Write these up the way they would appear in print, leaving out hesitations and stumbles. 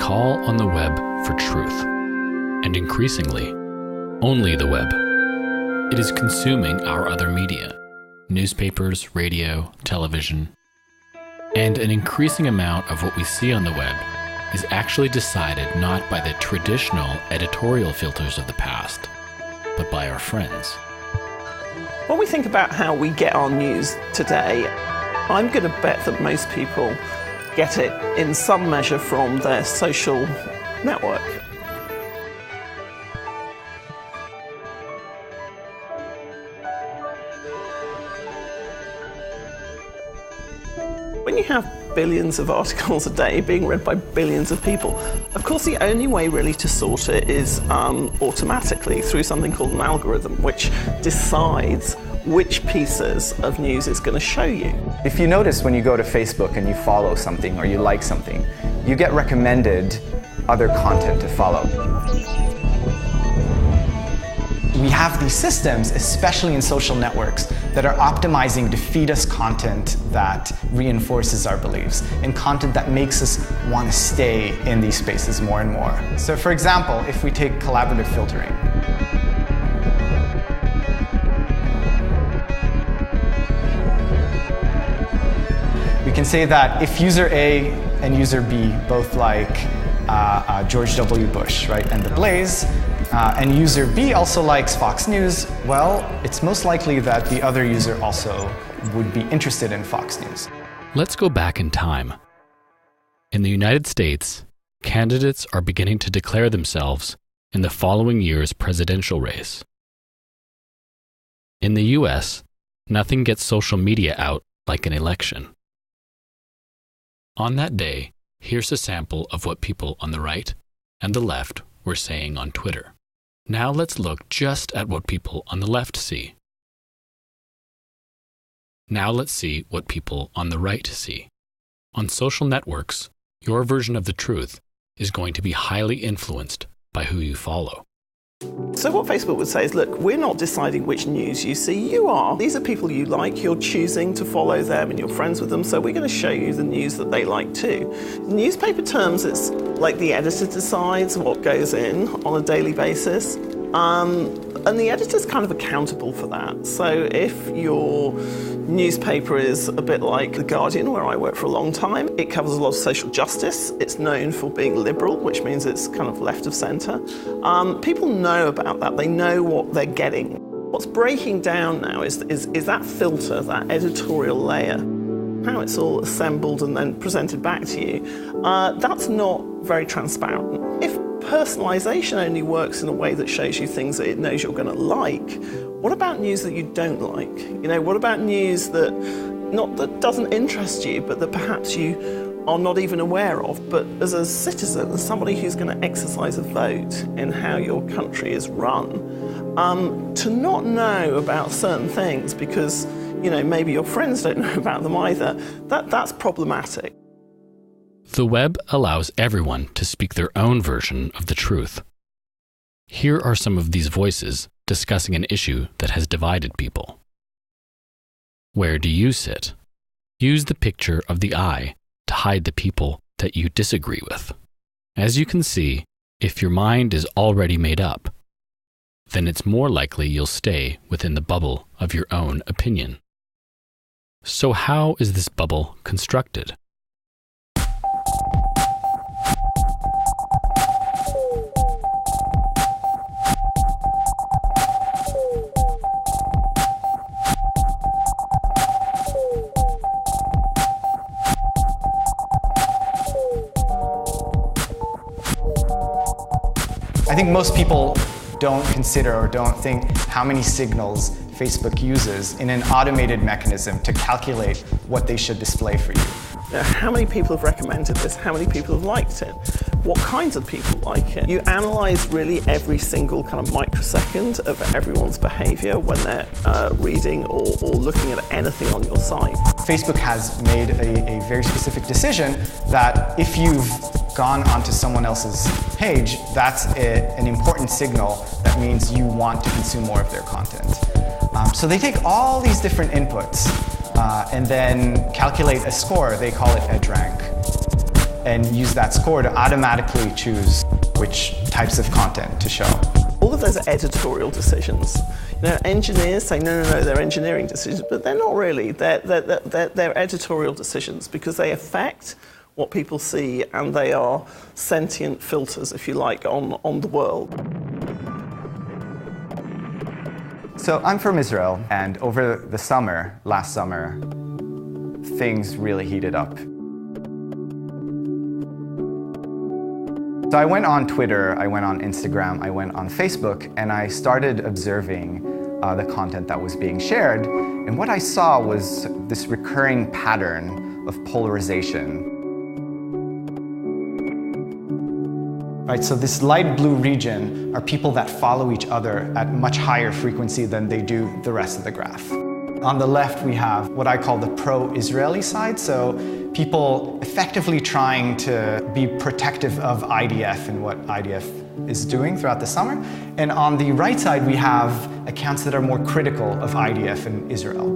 call on the web for truth, and increasingly, only the web. It is consuming our other media, newspapers, radio, television, and an increasing amount of what we see on the web is actually decided not by the traditional editorial filters of the past, but by our friends. When we think about how we get our news today, I'm going to bet that most people get it in some measure from their social network. When you have billions of articles a day being read by billions of people, of course the only way really to sort it is automatically through something called an algorithm, which decides which pieces of news it's going to show you. If you notice when you go to Facebook and you follow something or you like something, you get recommended other content to follow. We have these systems, especially in social networks, that are optimizing to feed us content that reinforces our beliefs and content that makes us want to stay in these spaces more and more. So for example, if we take collaborative filtering, we can say that if user A and user B both like George W. Bush, right, and The Blaze, and user B also likes Fox News, well, it's most likely that the other user also would be interested in Fox News. Let's go back in time. In the United States, candidates are beginning to declare themselves in the following year's presidential race. In the US, nothing gets social media out like an election. On that day, here's a sample of what people on the right and the left were saying on Twitter. Now let's look just at what people on the left see. Now let's see what people on the right see. On social networks, your version of the truth is going to be highly influenced by who you follow. So what Facebook would say is, look, we're not deciding which news you see, you are. These are people you like, you're choosing to follow them and you're friends with them, so we're going to show you the news that they like too. In newspaper terms, it's like the editor decides what goes in on a daily basis. And the editor's kind of accountable for that. So if your newspaper is a bit like The Guardian, where I worked for a long time, it covers a lot of social justice. It's known for being liberal, which means it's kind of left of centre. People know about that. They know what they're getting. What's breaking down now is that filter, that editorial layer, how it's all assembled and then presented back to you. That's not very transparent. If personalisation only works in a way that shows you things that it knows you're going to like, what about news that you don't like? You know, what about news that doesn't interest you, but that perhaps you are not even aware of? But as a citizen, as somebody who's going to exercise a vote in how your country is run, to not know about certain things because, you know, maybe your friends don't know about them either, that's problematic. The web allows everyone to speak their own version of the truth. Here are some of these voices discussing an issue that has divided people. Where do you sit? Use the picture of the eye to hide the people that you disagree with. As you can see, if your mind is already made up, then it's more likely you'll stay within the bubble of your own opinion. So how is this bubble constructed? I think most people don't consider or don't think how many signals Facebook uses in an automated mechanism to calculate what they should display for you. How many people have recommended this? How many people have liked it? What kinds of people like it? You analyze really every single kind of microsecond of everyone's behavior when they're reading or looking at anything on your site. Facebook has made a very specific decision that if you've gone onto someone else's page, that's an important signal that means you want to consume more of their content. So they take all these different inputs and then calculate a score. They call it EdgeRank. and use that score to automatically choose which types of content to show. All of those are editorial decisions. Engineers say, no, they're engineering decisions, but they're not really. They're editorial decisions because they affect what people see, and they are sentient filters, if you like, on the world. So I'm from Israel, and over the summer, last summer, things really heated up. So I went on Twitter, I went on Instagram, I went on Facebook, and I started observing the content that was being shared. And what I saw was this recurring pattern of polarization. Right, so this light blue region are people that follow each other at much higher frequency than they do the rest of the graph. On the left, we have what I call the pro-Israeli side, so people effectively trying to be protective of IDF and what IDF is doing throughout the summer. And on the right side, we have accounts that are more critical of IDF and Israel.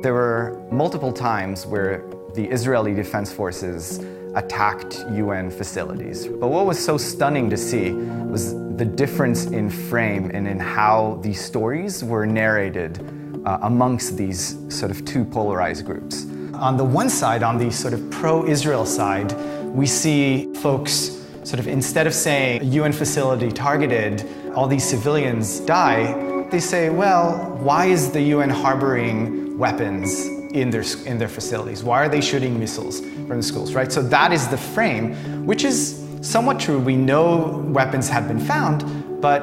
There were multiple times where the Israeli Defense Forces attacked UN facilities. But what was so stunning to see was the difference in frame and in how these stories were narrated amongst these sort of two polarized groups. On the one side, on the sort of pro-Israel side, we see folks sort of, instead of saying a UN facility targeted, all these civilians die, they say, well, why is the UN harboring weapons in their facilities? Why are they shooting missiles from the schools, right? So that is the frame, which is somewhat true. We know weapons have been found, but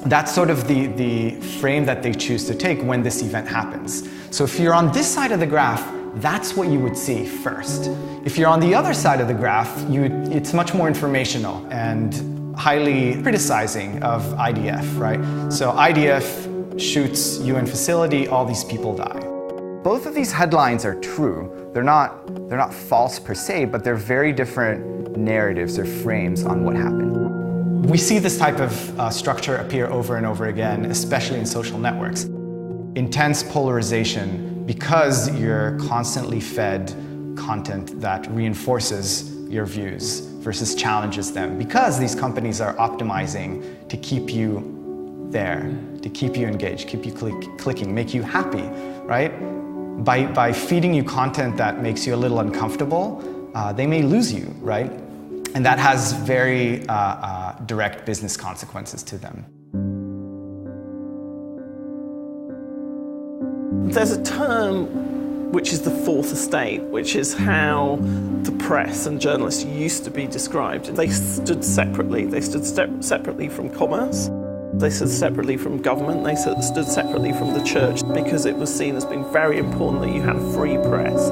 that's sort of the frame that they choose to take when this event happens. So if you're on this side of the graph, that's what you would see first. If you're on the other side of the graph, it's much more informational and highly criticizing of IDF, right? So IDF shoots UN facility, all these people die. Both of these headlines are true. They're not false per se, but they're very different narratives or frames on what happened. We see this type of structure appear over and over again, especially in social networks. Intense polarization because you're constantly fed content that reinforces your views versus challenges them, because these companies are optimizing to keep you there, to keep you engaged, keep you clicking, make you happy, right? By feeding you content that makes you a little uncomfortable, they may lose you, right? And that has very direct business consequences to them. There's a term which is the fourth estate, which is how the press and journalists used to be described. They stood separately. They stood separately from commerce. They stood separately from government. They stood separately from the church, because it was seen as being very important that you had a free press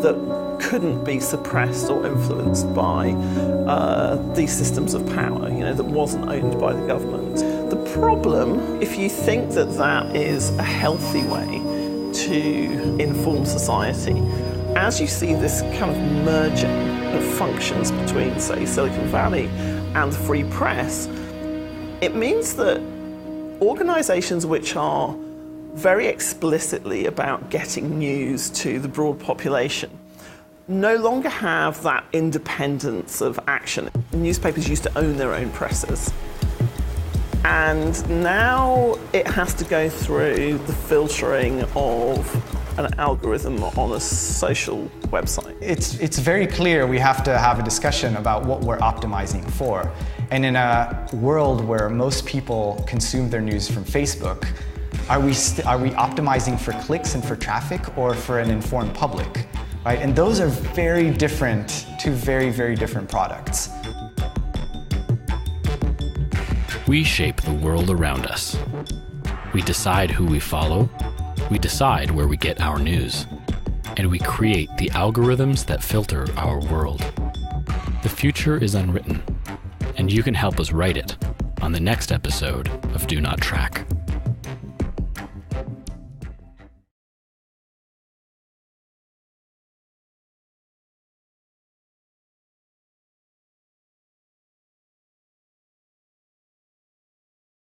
that couldn't be suppressed or influenced by these systems of power, that wasn't owned by the government. The problem, if you think that that is a healthy way to inform society, as you see this kind of merging of functions between, say, Silicon Valley and the free press, it means that organizations which are very explicitly about getting news to the broad population no longer have that independence of action. Newspapers used to own their own presses, and now it has to go through the filtering of an algorithm on a social website. It's very clear we have to have a discussion about what we're optimizing for. And in a world where most people consume their news from Facebook, are we optimizing for clicks and for traffic, or for an informed public? Right? And those are very different, two very, very different products. We shape the world around us. We decide who we follow, we decide where we get our news, and we create the algorithms that filter our world. The future is unwritten, and you can help us write it on the next episode of Do Not Track.